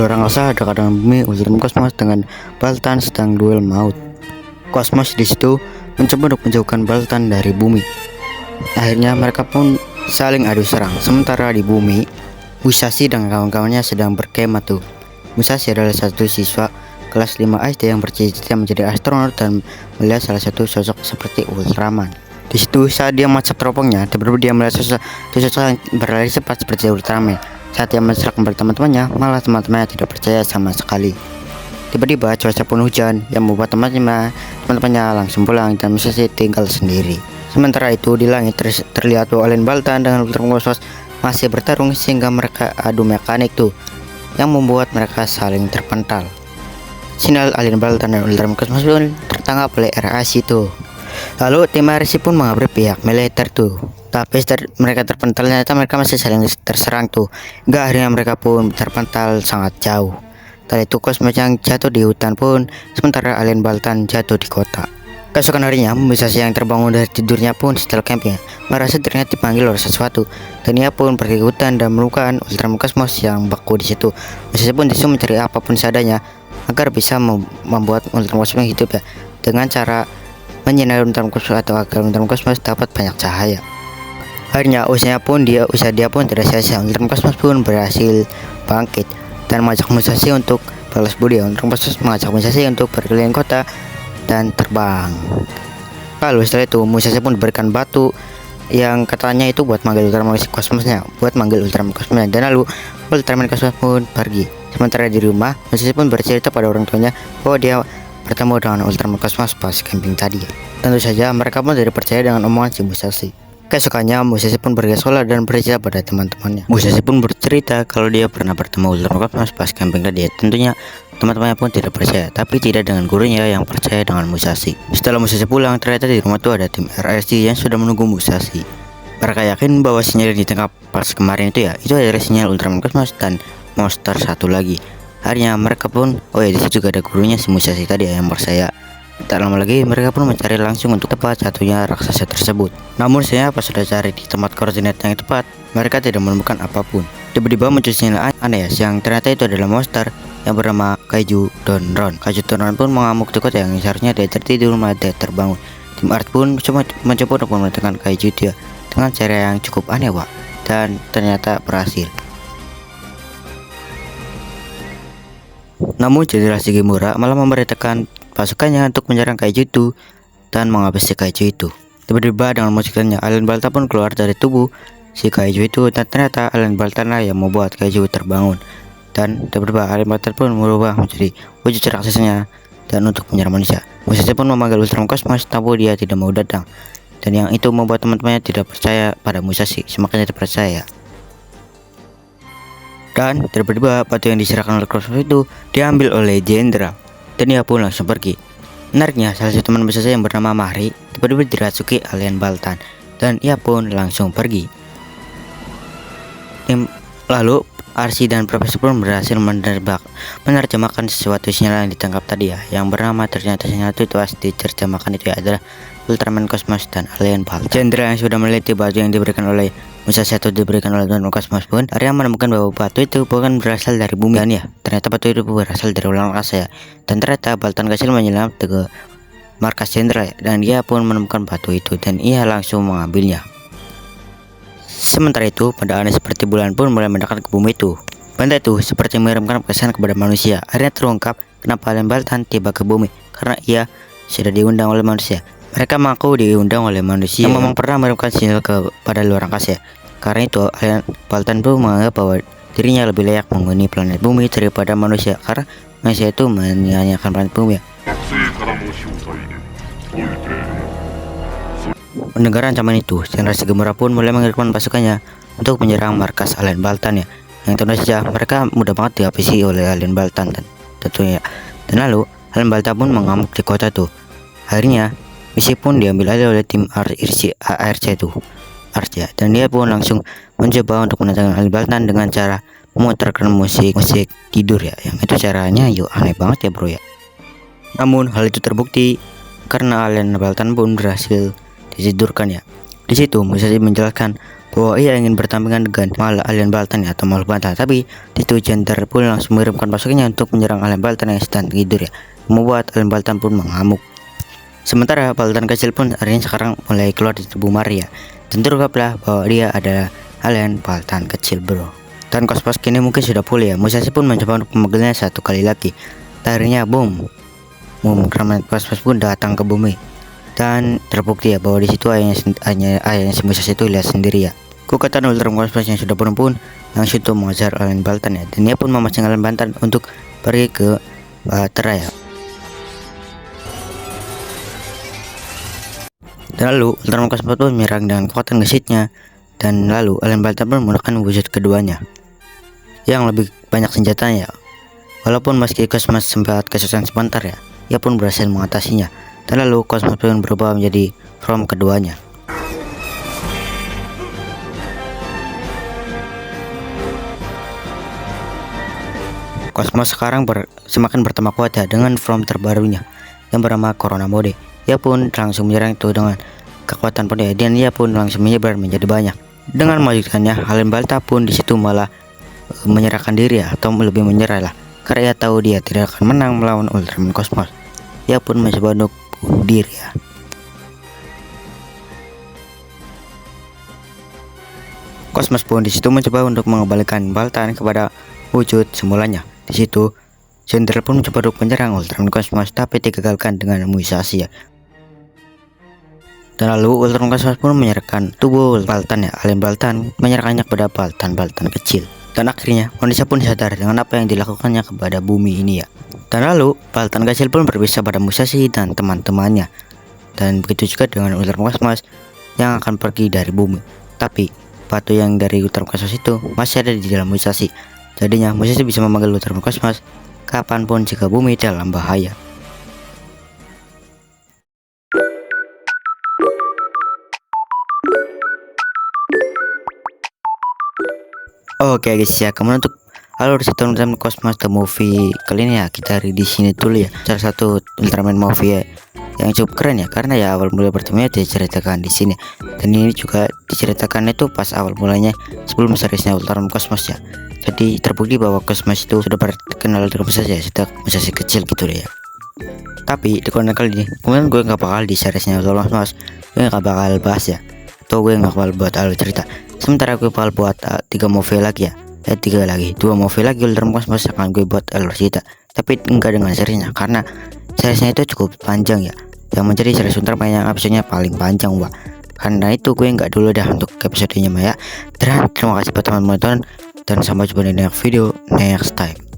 luar angkasa dekat dengan bumi, Ultram Cosmos dengan Baltan sedang duel maut. Cosmos di situ mencoba untuk menjauhkan Baltan dari bumi. Akhirnya mereka pun saling adu serang. Sementara di bumi, Musashi dan kawan-kawannya sedang berkemah tuh. Musashi adalah satu siswa kelas 5 SD yang bercita-cita menjadi astronot dan melihat salah satu sosok seperti Ultraman. Di situ saat dia macet teropongnya, tiba-tiba dia melihat sosok yang berlari cepat seperti Ultraman. Saat dia mencerak kembali teman-temannya, malah teman-temannya tidak percaya sama sekali. Tiba-tiba cuaca pun hujan yang membuat teman-temannya langsung pulang dan Musashi tinggal sendiri. Sementara itu di langit terlihat bahwa alien Baltan dengan Ultram Cosmos masih bertarung sehingga mereka adu mekanik tuh yang membuat mereka saling terpental. Sinyal alien Baltan dan Ultram Cosmos pun tertangkap oleh RAC tuh. Lalu tim RAC pun mengabari pihak militer tuh. Tapi mereka terpental, ternyata mereka masih saling terserang tuh. Hingga akhirnya mereka pun terpental sangat jauh. Tadi itu Cosmos yang jatuh di hutan pun, sementara alien Baltan jatuh di kota. Keesokan harinya, Musashi yang terbangun dari tidurnya pun setelah camping merasa ternyata dipanggil oleh sesuatu, dan ia pun pergi ke hutan dan menemukan Ultram Cosmos yang beku di situ. Musashi pun disuruh mencari apapun seadanya agar bisa membuat Ultram Cosmos hidup ya, dengan cara menyinari Ultram Cosmos atau agar Ultram Cosmos dapat banyak cahaya. Akhirnya usaha dia pun tidak sia-sia. Ultram Cosmos pun berhasil bangkit dan mengajak Musashi untuk balas budi. Ultram Cosmos mengajak Musashi untuk berkeliling kota dan terbang. Lalu setelah itu Musashi pun diberikan batu yang katanya itu buat manggil Ultraman Cosmosnya, dan lalu Ultraman Cosmos pun pergi. Sementara di rumah, Musashi pun bercerita pada orang tuanya bahwa dia bertemu dengan Ultraman Cosmos pas camping tadi. Tentu saja mereka pun tidak percaya dengan omongan si Musashi. Keesokannya Musashi pun pergi sekolah dan bercerita pada teman-temannya. Musashi pun bercerita kalau dia pernah bertemu Ultraman Cosmos pas camping tadi. Tentunya teman-temannya pun tidak percaya, tapi tidak dengan gurunya yang percaya dengan Musashi. Setelah Musashi pulang, ternyata di rumah itu ada tim RRC yang sudah menunggu Musashi. Mereka yakin bahwa sinyal yang ditangkap pas kemarin itu adalah sinyal Ultraman Cosmos dan monster satu lagi. Akhirnya mereka pun, di situ juga ada gurunya si Musashi tadi yang percaya. Tak lama lagi mereka pun mencari langsung untuk tempat satunya raksasa tersebut. Namun saya pas sudah cari di tempat koordinat yang tepat, mereka tidak menemukan apapun. Tiba-tiba muncul sinyal aneh yang ternyata itu adalah monster yang bernama Kaiju Donron. Kaiju Donron pun mengamuk di kota yang seharusnya dia tertidur malah dia terbangun. Tim art pun mencoba untuk memenangkan Kaiju dia dengan cara yang cukup aneh dan ternyata berhasil. Namun Jenderal Shigemura malah memerintahkan pasukannya untuk menyerang Kaiju itu dan menghabisi Kaiju itu. Tiba-tiba dengan musiknya alien Baltan pun keluar dari tubuh si Kaiju itu, dan ternyata alien Baltan yang membuat Kaiju terbangun. Dan tiba-tiba alien Baltan pun berubah menjadi wujud raksasanya dan untuk menyerang manusia. Musashi pun memanggil Ultram Cosmos, tapi dia tidak mau datang. Dan yang itu membuat teman-temannya tidak percaya pada Musashi, semakin tidak percaya. Dan tiba-tiba batu yang diserahkan oleh Cosmos itu diambil oleh Jenderal, dan dia pun langsung pergi. Menariknya, salah satu teman Musashi yang bernama Mahri tiba-tiba dirasuki alien Baltan, dan ia pun langsung pergi. Lalu Arsi dan Profesor pun berhasil menerjemahkan sesuatu sinyal yang ditangkap tadi yang bernama, ternyata sinyal itu diterjemahkan itu adalah Ultraman Cosmos dan alien Baltan. Jenderal yang sudah meneliti batu yang diberikan oleh Musashi atau diberikan oleh Ultraman Cosmos pun akhirnya menemukan bahwa batu itu bukan berasal dari bumi, dan ternyata batu itu berasal dari ulang angkasa dan ternyata Baltan kecil menyelam ke markas Jenderal dan dia pun menemukan batu itu dan ia langsung mengambilnya. Sementara itu, pada aneh seperti bulan pun mulai mendekat ke bumi itu. Benda itu seperti mengirimkan pesan kepada manusia. Akhirnya terungkap kenapa alien Baltan tiba ke bumi, karena ia sudah diundang oleh manusia. Mereka mengaku diundang oleh manusia yang memang pernah mengirimkan sinyal kepada luar angkasa. Karena itu, alien Baltan pun menganggap bahwa dirinya lebih layak menghuni planet bumi daripada manusia, karena manusia itu menyanyiakan planet bumi. Mendengar ancaman itu, Jenderal Shigemura pun mulai mengirimkan pasukannya untuk menyerang markas alien Baltan yang tentu saja mereka mudah banget dihabisi oleh alien Baltan tentunya. Dan lalu alien Baltan pun mengamuk di kota itu. Akhirnya misi pun diambil alih oleh tim ARC itu, dan dia pun langsung mencoba untuk menantang alien Baltan dengan cara memutarkan musik tidur yang itu caranya aneh banget bro. Namun hal itu terbukti karena alien Baltan pun berhasil ditidurkan. Di situ Musashi menjelaskan bahwa ia ingin bertandingan dengan alien Baltan atau makhluk Baltan. Tapi di situ Gender pun langsung mengirimkan pasukannya untuk menyerang alien Baltan yang sedang tidur membuat alien Baltan pun mengamuk. Sementara Baltan kecil pun akhirnya sekarang mulai keluar di tubuh Maria, dan terungkaplah bahwa dia adalah alien Baltan kecil bro. Dan Cosmos kini mungkin sudah pulih Musashi pun mencoba untuk memanggilnya satu kali lagi. Akhirnya boom, Ramen Cosmos pun datang ke bumi, dan terbukti bahwa di situ ayahnya si Musashi itu lihat sendiri Kekuatan Ultron Cosmos yang sudah penuh pun langsung itu mengejar alien Baltan dan dia pun memancing alien Baltan untuk pergi ke Bahtera Dan lalu Ultron Cosmos pun menyerang dengan kekuatan gesitnya, dan lalu alien Baltan pun menggunakan wujud keduanya yang lebih banyak senjatanya. Walaupun meski Cosmos sempat kesusahan sebentar ia pun berhasil mengatasinya. Dan lalu Cosmos pun berubah menjadi form keduanya. Cosmos sekarang semakin bertambah kuat dengan form terbarunya yang bernama Corona Mode. Ia pun langsung menyerang itu dengan kekuatan penuh dan ia pun langsung menyebar menjadi banyak. Dengan melanjutkannya, alien Balta pun di situ malah menyerahkan diri atau lebih menyerah karena ia tahu dia tidak akan menang melawan Ultraman Cosmos. Ia pun mencoba untuk bunuh diri Cosmos pun di situ mencoba untuk mengembalikan Baltan kepada wujud semulanya. Di situ Gender pun mencoba untuk menyerang Ultraman Cosmos, tapi digagalkan dengan Musashi Dan lalu Ultraman Cosmos pun menyerahkan tubuh Baltan alien Baltan menyerahkannya kepada Baltan kecil. Dan akhirnya manusia pun sadar dengan apa yang dilakukannya kepada bumi ini Dan lalu Baltan kecil pun berpisah pada Musashi dan teman-temannya. Dan begitu juga dengan Ultraman Cosmos yang akan pergi dari bumi. Tapi batu yang dari Ultraman Cosmos itu masih ada di dalam Musashi. Jadinya Musashi bisa memanggil Ultraman Cosmos kapanpun jika bumi dalam bahaya. Oke guys kemudian untuk alur cerita Ultraman Cosmos The Movie kali ini kita di sini dulu salah satu Ultraman movie yang cukup keren karena awal mulai pertamanya diceritakan di sini, dan ini juga diceritakan itu pas awal mulanya sebelum seriesnya Ultraman Cosmos Jadi terbukti bahwa Cosmos itu sudah terkenal dengan Musashi sejak Musashi kecil gitu Tapi di konten kali ini kemudian gue nggak bakal di seriesnya Ultraman Cosmos, gue nggak bakal bahas atau gue nggak bakal buat alur cerita. Sementara gue bakal buat 3 movie lagi 2 movie lagi Ultraman Cosmos akan gue buat alur cerita, tapi enggak dengan seriesnya karena seriesnya itu cukup panjang yang menjadi series Ultraman yang episodenya paling panjang Karena itu gue nggak dulu untuk episodenya dan terima kasih buat teman-teman dan sampai jumpa di next video next time.